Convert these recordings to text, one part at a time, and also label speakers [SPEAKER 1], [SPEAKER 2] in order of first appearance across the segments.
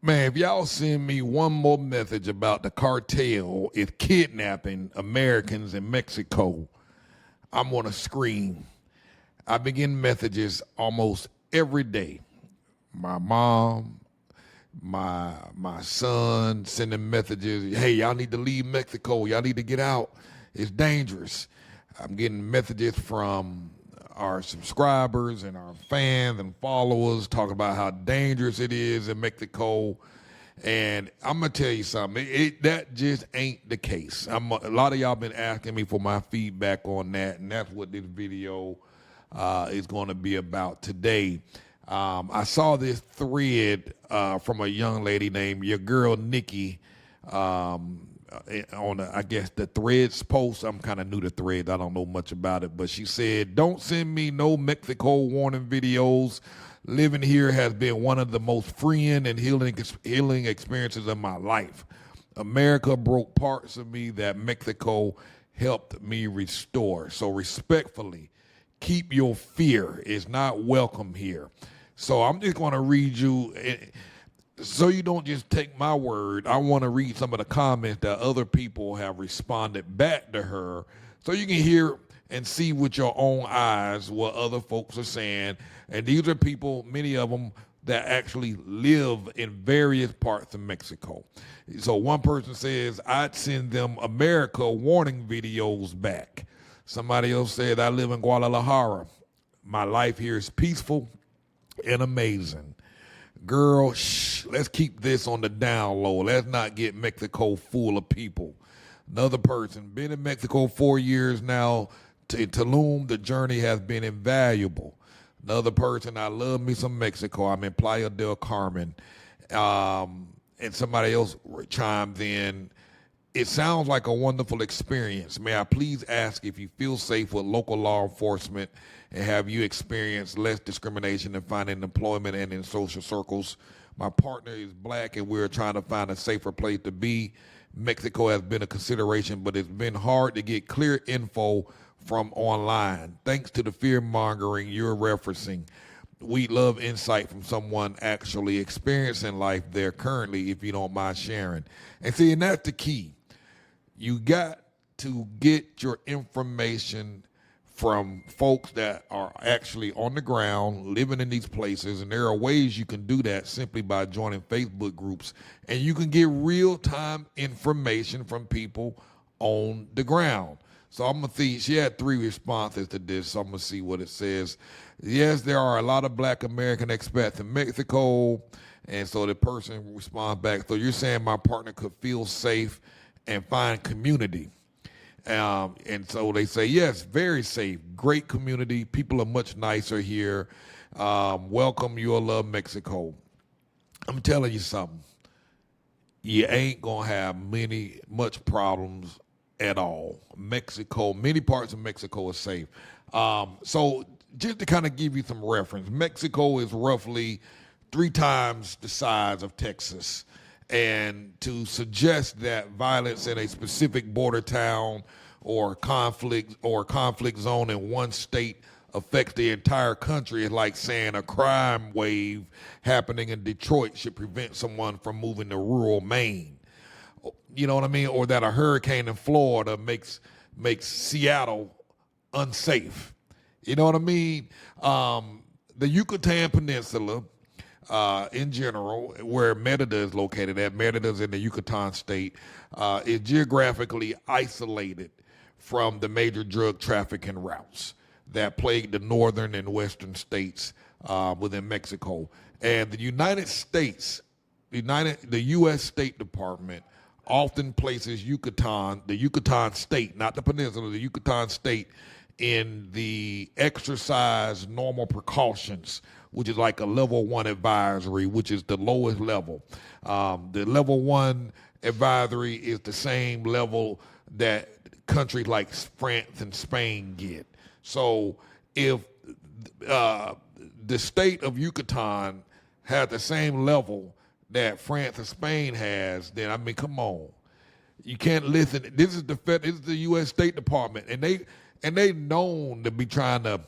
[SPEAKER 1] Man, if y'all send me one more message about the cartel is kidnapping Americans in Mexico, I'm gonna scream. I begin messages almost every day. My mom, my son sending messages. Hey, y'all need to leave Mexico. Y'all need to get out. It's dangerous. I'm getting messages from our subscribers and our fans and followers talking about how dangerous it is in Mexico. And I'm gonna tell you something. That just ain't the case. A lot of y'all been asking me for my feedback on that, and that's what this video is going to be about today. I saw this thread from a young lady named your girl Nikki on I guess the Threads post. I'm kind of new to Threads. I don't know much about it, but she said, "Don't send me no Mexico warning videos. Living here has been one of the most freeing and healing experiences of my life. America broke parts of me that Mexico helped me restore. So respectfully, keep your fear. It's not welcome here." So I'm just going to read you, so you don't just take my word. I want to read some of the comments that other people have responded back to her, so you can hear and see with your own eyes what other folks are saying. And these are people, many of them, that actually live in various parts of Mexico. So one person says, "I'd send them America warning videos back." Somebody else said, "I live in Guadalajara. My life here is peaceful and amazing." Girl, let's keep this on the down low. Let's not get Mexico full of people. Another person, been in Mexico 4 years now. In Tulum, the journey has been invaluable. Another person, "I love me some Mexico. I'm in Playa del Carmen." And somebody else chimed in, "It sounds like a wonderful experience. May I please ask if you feel safe with local law enforcement, and have you experienced less discrimination in finding employment and in social circles? My partner is black and we're trying to find a safer place to be. Mexico has been a consideration, but it's been hard to get clear info from online. Thanks to the fear mongering you're referencing. We'd love insight from someone actually experiencing life there currently, if you don't mind sharing." And see, and that's the key. You got to get your information from folks that are actually on the ground, living in these places, and there are ways you can do that simply by joining Facebook groups, and you can get real-time information from people on the ground. So I'm going to see, she had 3 responses to this, so I'm going to see what it says. "Yes, there are a lot of black American expats in Mexico." And so the person responds back, "So you're saying my partner could feel safe and find community?" And so they say, "Yes, very safe, great community. People are much nicer here. Welcome, you'll love Mexico." I'm telling you something. You ain't going to have much problems at all. Mexico, many parts of Mexico are safe. So just to kind of give you some reference, Mexico is roughly 3 times the size of Texas. And to suggest that violence in a specific border town or conflict zone in one state affects the entire country is like saying a crime wave happening in Detroit should prevent someone from moving to rural Maine. You know what I mean? Or that a hurricane in Florida makes Seattle unsafe. You know what I mean? The Yucatan Peninsula, in general, where Merida is located at, Merida's in the Yucatan state, is geographically isolated from the major drug trafficking routes that plague the northern and western states within Mexico. And the United States, the U.S. State Department often places Yucatan, the Yucatan state, not the peninsula, the Yucatan state, in the exercise normal precautions, which is like a level 1 advisory, which is the lowest level. The level 1 advisory is the same level that countries like France and Spain get. So if the state of Yucatan had the same level that France and Spain has, then I mean, come on, you can't listen. This is the U.S. State Department, and they known to be trying to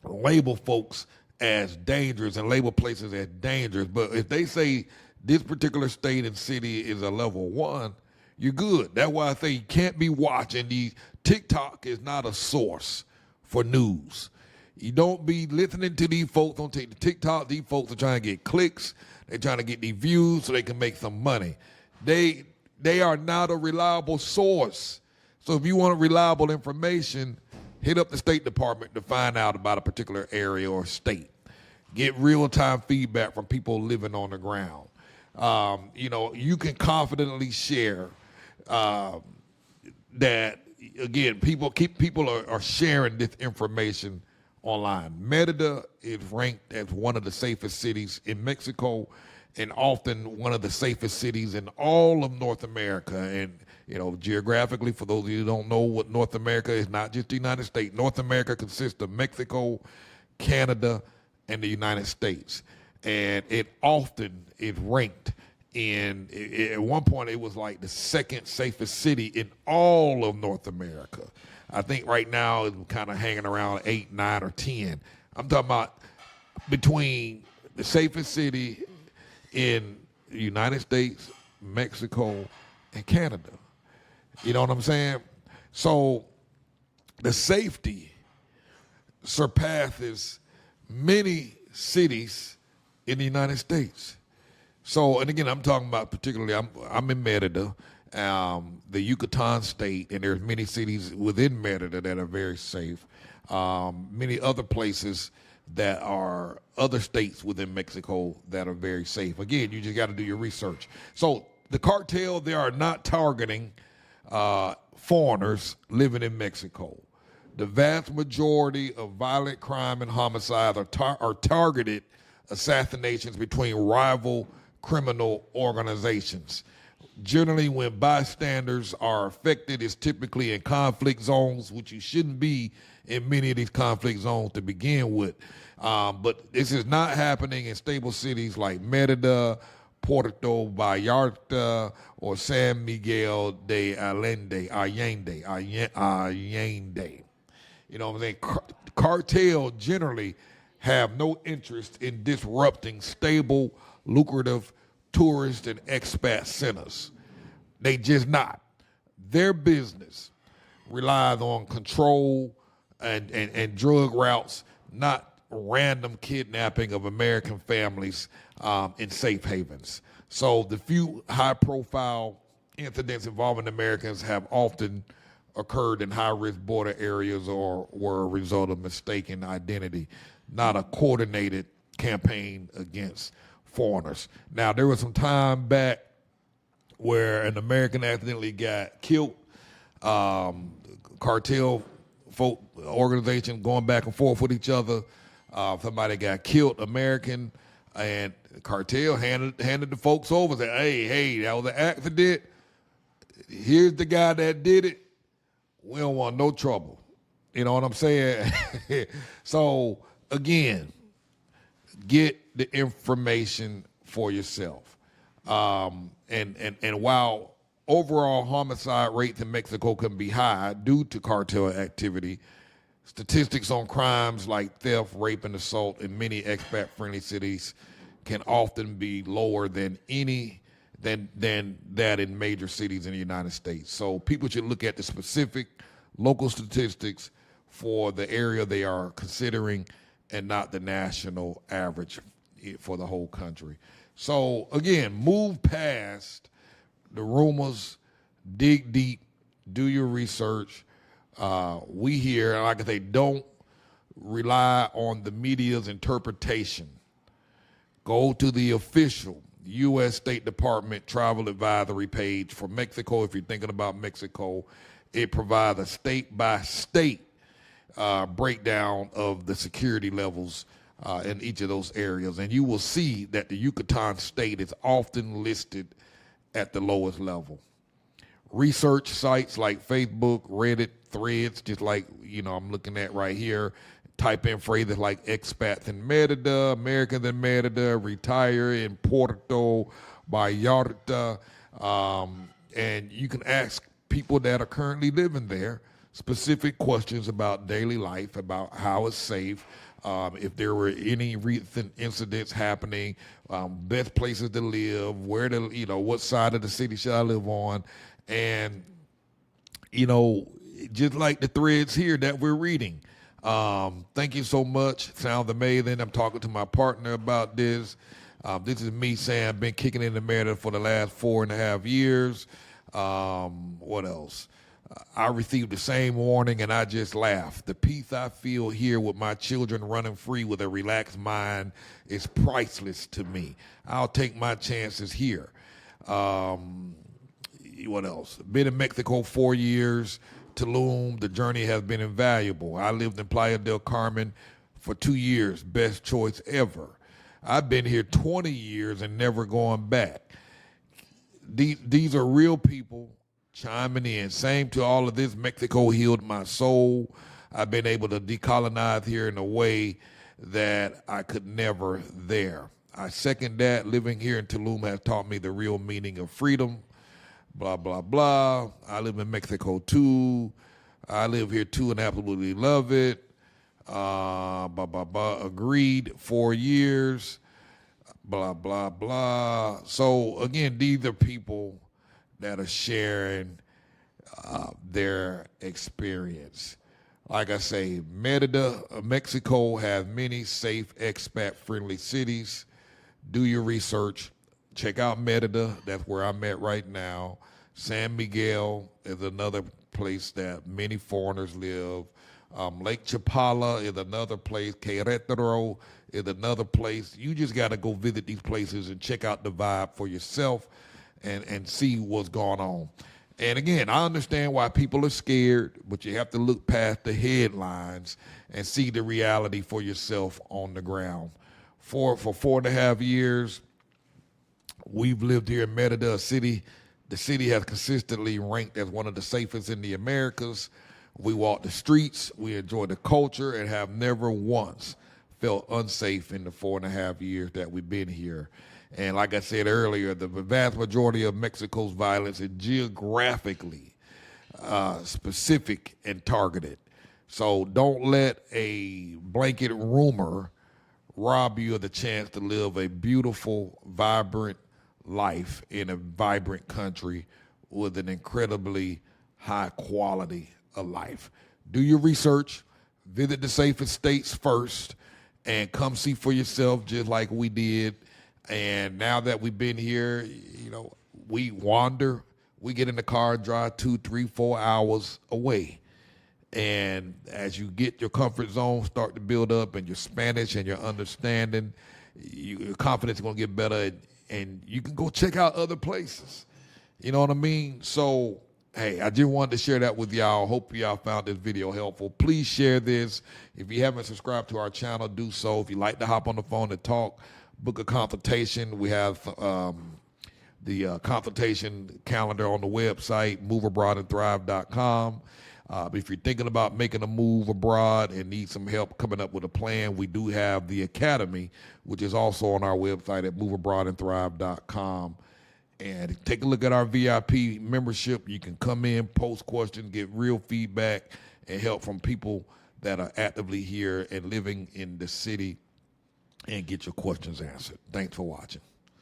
[SPEAKER 1] label folks as dangerous and label places as dangerous. But if they say this particular state and city is a level 1, you're good. That's why I say you can't be watching these. TikTok is not a source for news. You don't be listening to these folks on TikTok. These folks are trying to get clicks. They're trying to get these views so they can make some money. They are not a reliable source. So if you want reliable information, hit up the State Department to find out about a particular area or state. Get real-time feedback from people living on the ground. You can confidently share that, again, people are sharing this information online. Merida is ranked as one of the safest cities in Mexico and often one of the safest cities in all of North America. And, geographically, for those of you who don't know what North America is, not just the United States. North America consists of Mexico, Canada, and the United States. And it often is ranked at one point it was like the second safest city in all of North America. I think right now it's kind of hanging around 8, 9, or 10. I'm talking about between the safest city in the United States, Mexico, and Canada. You know what I'm saying? So the safety surpasses many cities in the United States. So, and again, I'm talking about particularly, I'm in Merida, the Yucatan state, and there's many cities within Merida that are very safe. Many other places that are other states within Mexico that are very safe. Again, you just got to do your research. So the cartel, they are not targeting foreigners living in Mexico. The vast majority of violent crime and homicides are targeted assassinations between rival criminal organizations. Generally, when bystanders are affected, it's typically in conflict zones, which you shouldn't be in many of these conflict zones to begin with. But this is not happening in stable cities like Merida, Puerto Vallarta, or San Miguel de Allende. You know what I'm saying? Cartel generally have no interest in disrupting stable, lucrative tourist and expat centers. They just not. Their business relies on control and drug routes, not random kidnapping of American families in safe havens. So the few high-profile incidents involving Americans have often occurred in high-risk border areas or were a result of mistaken identity, not a coordinated campaign against foreigners. Now, there was some time back where an American accidentally got killed. Cartel folk organization going back and forth with each other. Somebody got killed, American, and cartel handed the folks over. Said, hey, that was an accident. Here's the guy that did it. We don't want no trouble. You know what I'm saying? So, again, get the information for yourself. And while overall homicide rates in Mexico can be high due to cartel activity, statistics on crimes like theft, rape, and assault in many expat-friendly cities can often be lower than that in major cities in the United States. So people should look at the specific local statistics for the area they are considering and not the national average for the whole country. So again, move past the rumors, dig deep, do your research. We here, like I say, don't rely on the media's interpretation. Go to the official U.S. State Department travel advisory page for Mexico. If you're thinking about Mexico, it provides a state-by-state breakdown of the security levels in each of those areas. And you will see that the Yucatan state is often listed at the lowest level. Research sites like Facebook, Reddit, Threads, just like, I'm looking at right here. Type in phrases like expats in Merida, Americans in Merida, retire in Puerto Vallarta, and you can ask people that are currently living there specific questions about daily life, about how it's safe, if there were any recent incidents happening, best places to live, where to, what side of the city should I live on, and just like the threads here that we're reading. Thank you so much. Sounds amazing. I'm talking to my partner about this. This is me saying I've been kicking in the Merida for the last 4.5 years. What else? I received the same warning and I just laughed. The peace I feel here with my children running free with a relaxed mind is priceless to me. I'll take my chances here. What else? Been in Mexico 4 years. Tulum, the journey has been invaluable. I lived in Playa del Carmen for 2 years. Best choice ever. I've been here 20 years and never going back. These are real people chiming in. Same to all of this. Mexico healed my soul. I've been able to decolonize here in a way that I could never there. I second that. Living here in Tulum has taught me the real meaning of freedom. Blah, blah, blah. I live in Mexico too. I live here too and absolutely love it. Blah, blah, blah. Agreed. 4 years. Blah, blah, blah. So, again, these are people that are sharing their experience. Like I say, Merida, Mexico has many safe, expat-friendly cities. Do your research. Check out Merida. That's where I'm at right now. San Miguel is another place that many foreigners live. Lake Chapala is another place. Querétaro is another place. You just got to go visit these places and check out the vibe for yourself and see what's going on. And again, I understand why people are scared, but you have to look past the headlines and see the reality for yourself on the ground. For 4.5 years, we've lived here in Merida City. The city has consistently ranked as one of the safest in the Americas. We walk the streets, we enjoy the culture, and have never once felt unsafe in the 4.5 years that we've been here. And like I said earlier, the vast majority of Mexico's violence is geographically specific and targeted. So don't let a blanket rumor rob you of the chance to live a beautiful, vibrant life in a vibrant country with an incredibly high quality of life. Do your research, visit the safest states first, and come see for yourself just like we did. And now that we've been here, we wander, we get in the car, drive 2, 3, 4 hours away. And as you get your comfort zone start to build up and your Spanish and your understanding, your confidence is going to get better, and you can go check out other places. You know what I mean? So, hey, I just wanted to share that with y'all. Hope y'all found this video helpful. Please share this. If you haven't subscribed to our channel, do so. If you like to hop on the phone and talk, book a consultation. We have the consultation calendar on the website, moveabroadandthrive.com. If you're thinking about making a move abroad and need some help coming up with a plan, we do have the Academy, which is also on our website at moveabroadandthrive.com. And take a look at our VIP membership. You can come in, post questions, get real feedback, and help from people that are actively here and living in the city, and get your questions answered. Thanks for watching.